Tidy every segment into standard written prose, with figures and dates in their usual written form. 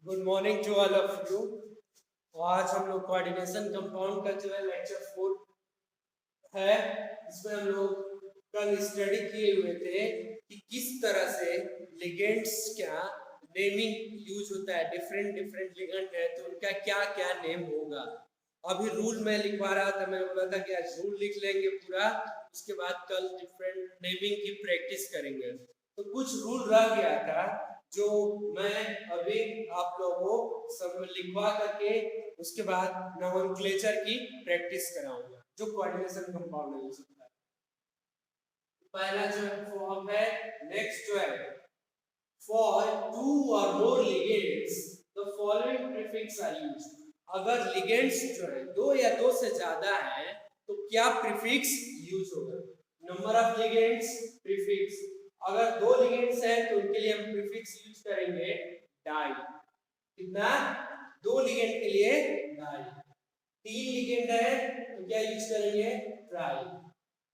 Good morning to all of you. आज हम लोग कोऑर्डिनेशन कंपाउंड का जो है लेक्चर 4 है। इसमें हम लोग कल स्टडी किए हुए थे कि किस तरह से लिगेंड्स क्या नेमिंग यूज होता है। डिफरेंट डिफरेंट लिगेंड है तो उनका क्या क्या नेम होगा। अभी रूल मैं लिखवा रहा था, मैंने बोला था कि आज रूल लिख लेंगे पूरा, उसके बाद कल डिफरेंट नेमिंग की प्रैक्टिस करेंगे। तो कुछ रूल रह गया था जो मैं अभी आप लोगों को सब लिखवा करके उसके बाद नोमेनक्लेचर की प्रैक्टिस कराऊंगा जो कोऑर्डिनेशन कंपाउंड है उसका। पहला जो फॉर्म है, नेक्स्ट जो है, फॉर टू और more legends the following prefix are used. अगर लिगेंड्स जो है दो या दो से ज्यादा है तो क्या प्रीफिक्स यूज होगा। नंबर ऑफ लिगेंड्स प्रीफिक्स, अगर दो लिगेंड्स है तो उनके लिए हम प्रीफिक्स यूज करेंगे डाई। कितना? दो लिगेंड के लिए डाई। तीन लिगेंड है तो क्या यूज करेंगे? ट्राई।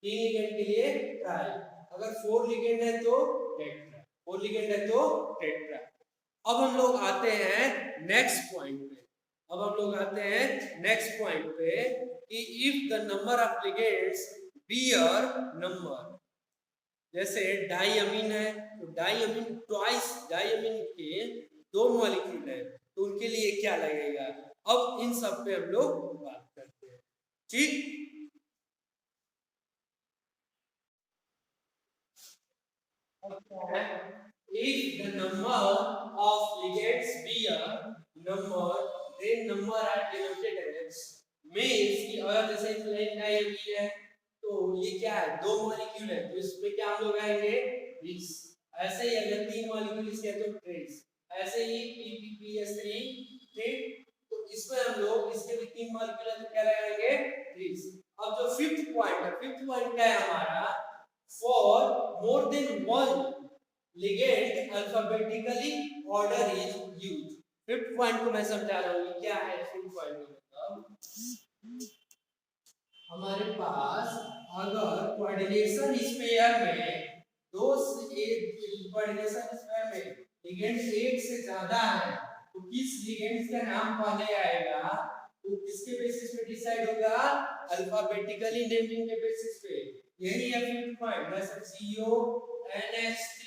तीन लिगेंड के लिए ट्राई। अगर फोर लिगेंड है तो टेट्रा। फोर लिगेंड है तो टेट्रा। अब हम लोग आते हैं नेक्स्ट पॉइंट पे। अब हम लोग आते हैं नेक्स्ट पॉइंट पे कि if the number of ligands bear number, जैसे डाइअमीन है तो डाइअमीन ट्वाइस डाइअमीन के दो मॉलिक्यूल है तो उनके लिए क्या लगेगा। अब इन सब पे हम लोग बात करते हैं, ठीक। If the number of ligands be a number, then number are denoted as, means कि अगर जैसे प्लेन डायमीन है तो ये क्या है, दो मॉलिक्यूल है तो इसमें क्या हम लोग आएंगे 20। ऐसे ही अगर तीन मॉलिक्यूल इसके तो 23। ऐसे ही PPPS3, ठीक। तो इसमें हम लोग इसके भी तीन मॉलिक्यूल है तो क्या लगाएंगे 30। अब जो फिफ्थ पॉइंट है, फिफ्थ पॉइंट क्या है हमारा, for more than one ligand alphabetically order is used। Fifth point को मैं समझा रहा हूँ क्या है। फिफ्थ पॉइंट में मतलब हमारे पास अगर कोऑर्डिनेशन स्पेयर में दो कोऑर्डिनेशन स्पेयर में लिगेंड एक से ज्यादा है तो किस लिगेंड का नाम पहले आएगा तो किसके बेसिस पे डिसाइड होगा, अल्फाबेटिकली नेमिंग के बेसिस पे। यही है फिफ्थ पॉइंट। जैसे CONH3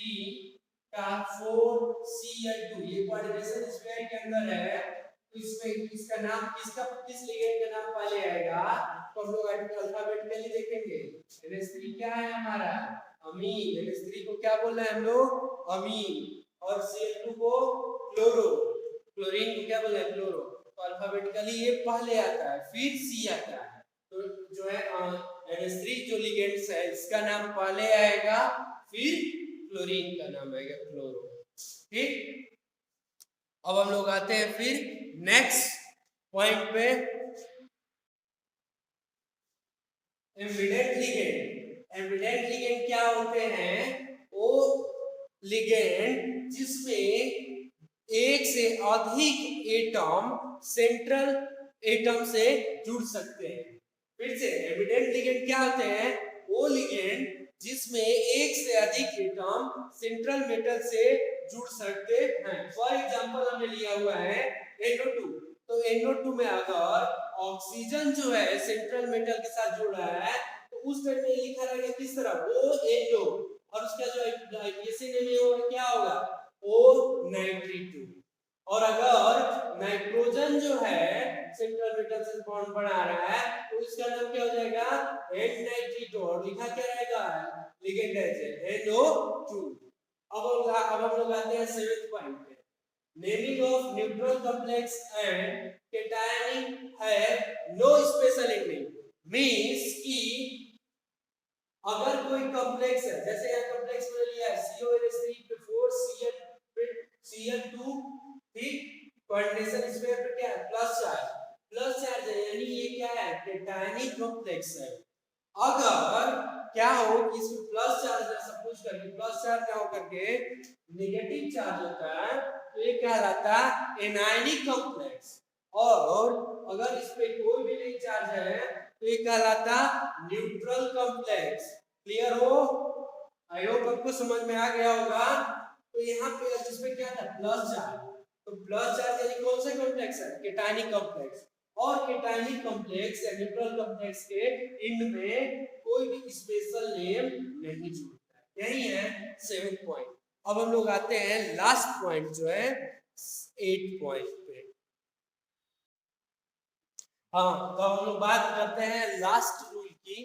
का 4Cl2 ये कोऑर्डिनेशन स्पेयर के अंदर है तो इसमें इसका नाम किस लिगेंड का नाम पहले आएगा तो हम लोग अल्फाबेटिकली देखेंगे। NH3 क्या है हमारा, अमीन। NH3 को क्या बोल रहे हैं हम लोग, अमीन। और Cl2 को क्लोरो, क्लोरीन को क्या बोल रहे हैं, क्लोरो। तो अल्फाबेटिकली ये पहले आता है फिर C आता है। तो जो है NH3 जो लिगेंड्स है इसका नाम पहले आएगा फिर क्लोरीन का नाम आएगा क्लोरो, ठीक। अब हम लोग आते हैं फिर नेक्स्ट पॉइंट पे, एम्बिडेंट लिगेंड। एम्बिडेंट लिगेंड क्या होते हैं, वो लिगेंड जिसमें एक से अधिक एटम सेंट्रल एटम से जुड़ सकते हैं। फिर से, एविडेंट लिगेंड क्या होते हैं, वो लिगेंड जिसमें एक से अधिक एटम सेंट्रल मेटल से जुड़ सकते हैं। फॉर एग्जांपल हमने लिया हुआ है NO2। तो NO2 में अगर ऑक्सीजन जो है सेंट्रल मेटल के साथ जुड़ रहा है तो उस टाइम में लिखा रहेगा किस तरह, ONO। और उसका जो ऐसे में होगा क्या होगा, O92। और अगर नाइट्रोजन जो है सेंट्रल मेटल से बॉन्ड बना रहा है तो इसका नाम क्या हो जाएगा, N92। और लिखा क्या रहेगा, लिगेंड है NO2। अब हम लोग आते हैं सेवेंथ पॉइंट पे, naming of neutral complex and cationic है नो स्पेशल नेमिंग। मींस कि अगर कोई कॉम्प्लेक्स है, जैसे यहां कॉम्प्लेक्स में लिया है CONH3 पे 4Cl2, ठीक। कोऑर्डिनेशन स्पेयर पे क्या है, प्लस चार्ज, प्लस चार्ज है यानी ये क्या है, कैटायनिक कॉम्प्लेक्स है। अगर क्या हो कि इसमें प्लस चार्ज है, सपोज करके प्लस चार्ज क्या हो करके नेगेटिव चार्ज होता है तो ये कहलाता है एनायनिक कॉम्प्लेक्स। और अगर इस पे कोई भी नहीं चार्ज है तो ये कहलाता न्यूट्रल कॉम्प्लेक्स। क्लियर हो, आई होप आपको समझ में आ गया होगा। तो यहाँ पे जिसमें क्या था प्लस चार्ज, तो प्लस चार्ज यानी कौन सा कॉम्प्लेक्स है? केटायनिक कॉम्प्लेक्स। और केटायनिक कॉम्प्लेक्स या न्यूट्रल कॉम्प्लेक्स के एंड में कोई भी स्पेशल नेम नहीं जुड़ता है। यही है 7th पॉइंट। अब हम लोग आते हैं लास्ट पॉइंट जो है 8 पॉइंट पे। हाँ, तो हम लोग बात करते हैं लास्ट रूल की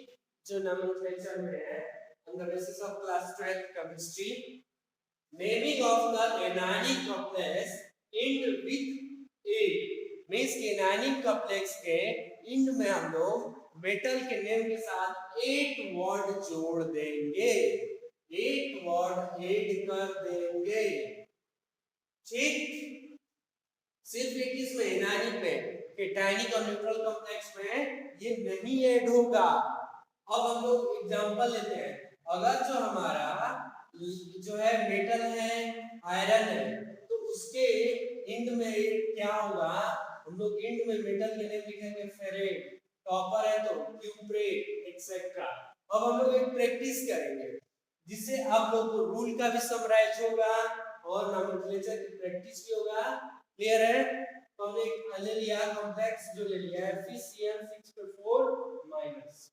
जो नोमेनक्लेचर में है on the basis of class 12 chemistry. Naming of the anionic complex end with a means कि anionic complex के end में हम लोग मेटल के नेम के साथ 8 वर्ड जोड़ देंगे, 8 वर्ड ऐड कर देंगे। ठीक, सिर्फ एक इसमें एनायनिक में, केटायनिक और न्यूट्रल कॉम्प्लेक्स में ये नहीं ऐड होगा। अब हम लोग एग्जांपल लेते हैं। अगर जो हमारा जो है मेटल है, आयरन है, तो उसके एंड में क्या होगा? हम लोग एंड में मेटल के नेम लिखेंगे फेरेट, कॉपर है तो क्यूप्रेट एक्सेट्रा। अब हम लोग एक प्रैक्टिस करेंगे जिससे आप लोग को रूल का भी समराइज होगा और नोमेनक्लेचर की प्रैक्टिस भी होगा। क्लियर है? तो हमने एक ले लिया कॉम्प्लेक्स जो ले लिया है FeCl6 माइनस।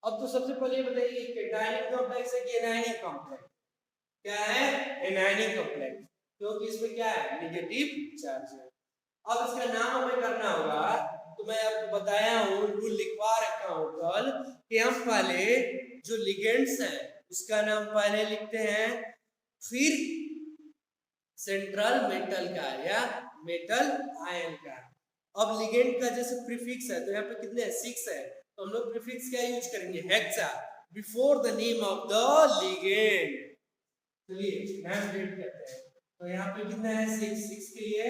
अब तो सबसे पहले बताइए केटायनिक कॉम्प्लेक्स है कि एनायनिक कॉम्प्लेक्स? क्या है? एनायनिक कॉम्प्लेक्स, क्योंकि इसमें क्या है? नेगेटिव चार्ज है। अब इसका नाम हमें करना होगा, तो मैं आपको बताया हूं, रूल लिखवा रखा हूं कल कि हम पहले जो लिगेंड्स है उसका नाम पहले लिखते हैं, फिर सेंट्रल मेटल का या मेटल आयन का। अब लिगेंड का जैसे प्रीफिक्स है तो यहाँ पे कितने 6 है, तो हम लोग प्रीफिक्स क्या यूज करेंगे? Hexa before the name of the ligand. चलिए नाम डेट करते हैं। तो यहाँ पे कितना है? 6 के लिए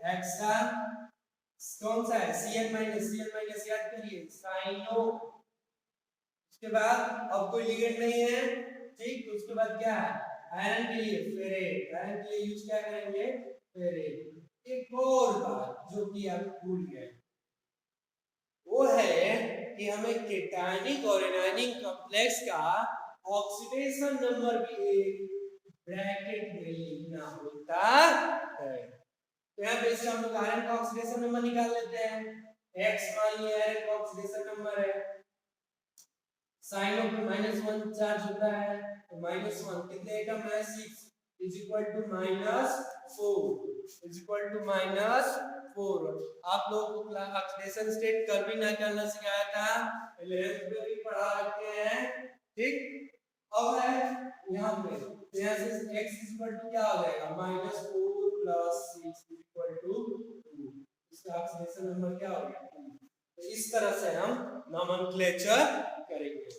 हेक्सा कौन सा है? Cl- याद करिए, साइनो। उसके बाद अब कोई लिगेंड नहीं है, ठीक, तो उसके बाद क्या है? आयरन के लिए फेरेट, आयरन के लिए यूज क्या करेंगे? फेरेट। एक और बात जो कि आप भूल गए वो है कि हमें केटायनिक और एनायनिक कॉम्प्लेक्स का ऑक्सीडेशन नंबर भी एक ब्रैकेट में लिखना होता है। तो यहाँ पे इसका हम लोग आयरन का ऑक्सीडेशन नंबर निकाल लेते हैं। x मान लिया आयरन का ऑक्सीडेशन नंबर है, साइन ऑफ -1 चार्ज होता है, तो -1 कितने एटम है? 6 is equal to -4 is equal to -4। आप लोगों को ऑक्सीडेशन स्टेट कर भी निकालना सिखाया था, 11th में भी पढ़ा रखे हैं। ठीक, अब है यहाँ पे, यहाँ से x इज इक्वल टू क्या हो जाएगा? -4 + 6 इज इक्वल टू 2। इसका ऑक्सीडेशन नंबर क्या हो गया? 2। तो इस तरह से हम नोमेनक्लेचर करेंगे।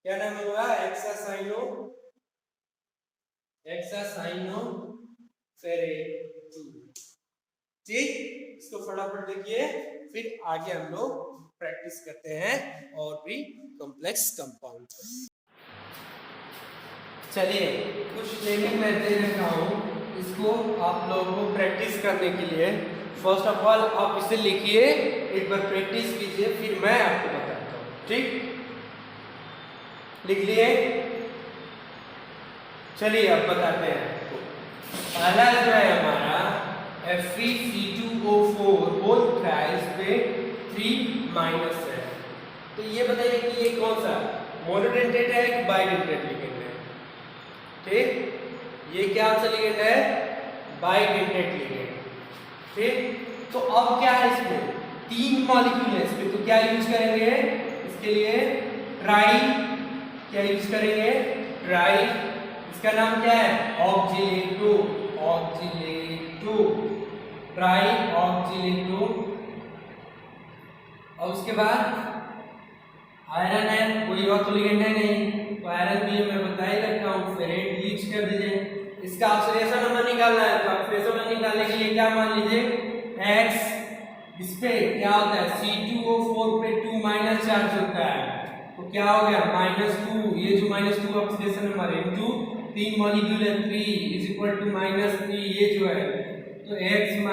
क्या नाम होगा? Hexacyano ferrate 2। ठीक, इसको फटाफट देखिए, फिर आगे हम लोग प्रैक्टिस करते हैं और भी कॉम्प्लेक्स कंपाउंड। चलिए कुछ नेमिंग मैं दे रखा हूँ, इसको आप लोगों को प्रैक्टिस करने के लिए फर्स्ट ऑफ ऑल आप इसे लिखिए, एक बार प्रैक्टिस कीजिए, फिर मैं आपको बताता हूँ। ठीक, लिख लिए? चलिए अब बताते हैं। पहला जो है हमारा FeC2O4 होल थ्राइस पे 3- है। तो ये बताइए कि ये कौन सा मोनोडेंटेट है कि बाइडेंटेट लिगेंड है? ठीक, ये क्या सा लिगेंड है? Bidentate ligand. ठीक, तो अब क्या है इसमें? 3 मॉलिक्यूल है इसमें, तो क्या यूज करेंगे इसके लिए? ट्राई, क्या यूज करेंगे? ट्राई। इसका नाम क्या है? ऑक्जिलेटो, ऑक्जिलेटो, ट्राई ऑक्जिलेटो। और उसके बाद आयरन है, कोई और तो लिगेंड है नहीं, तो आयरन भी मैं बता ही रखा हूँ, फेरेट यूज कर दीजिए। इसका ऑक्सीडेशन नंबर निकालना है, तो ऑक्सीडेशन नंबर निकालने के लिए क्या मान लीजिए? x, इस पे क्या होता है? C2O4 पे 2- चार्ज होता है, तो क्या हो गया? -2। ये जो -2 ऑक्सीडेशन नंबर है इनटू 3 मॉलिक्यूल है 3 इज इक्वल टू -3, ये जो है, तो x -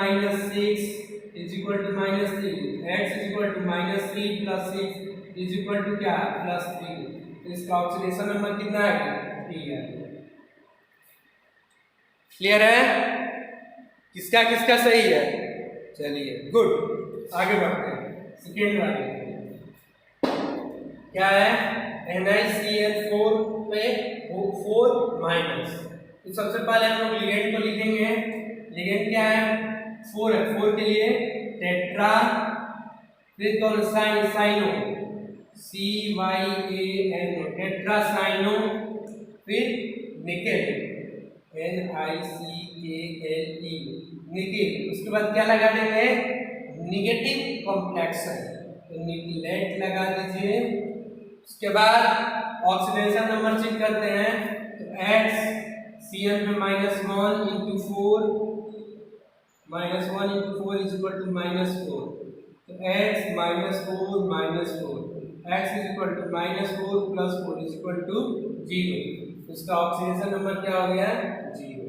6 is equal to -3, x is equal to -3 + 6 is equal to क्या? +3। तो इसका ऑक्सीडेशन नंबर कितना है? 3 है। क्लियर है? किसका किसका सही है? चलिए गुड, आगे बढ़ते हैं। सेकेंड वाले क्या है? NiCl4 पे 4 माइनस। तो सबसे पहले हम लोग लिगेंड को लिखेंगे। लिगेंड क्या है? 4 है। 4 के लिए टेट्रा, फिर कौन साइनो, CYANO, टेट्रासाइनो, फिर निकेल, NiCKLE, निकेल। उसके बाद क्या लगा देंगे? निगेटिव कॉम्प्लेक्शन, तो निकलेट लगा दीजिए। उसके बाद ऑक्सीडेशन नंबर चेक करते हैं, तो HCl में -1 into 4, -1 into 4 is equal to -4, तो x -4 -4, x is equal to -4 plus 4 is equal to 0। इसका ऑक्सीडेशन नंबर क्या हो गया? 0।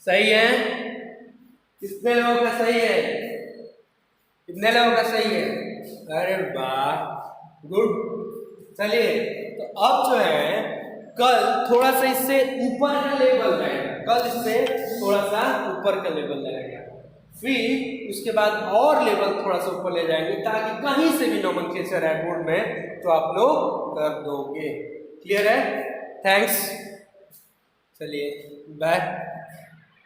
सही है? कितने लोगों का सही है? कितने लोगों का सही है? अरे वाह, गुड। चलिए, तो अब जो है कल थोड़ा सा इससे ऊपर का लेवल रहेगा, कल इससे थोड़ा सा ऊपर का लेवल रहेगा, फिर उसके बाद और लेवल थोड़ा सा ऊपर ले जाएंगे, ताकि कहीं से भी नोमेनक्लेचर है बोर्ड में तो आप लोग कर दोगे। क्लियर है? थैंक्स। चलिए बाय।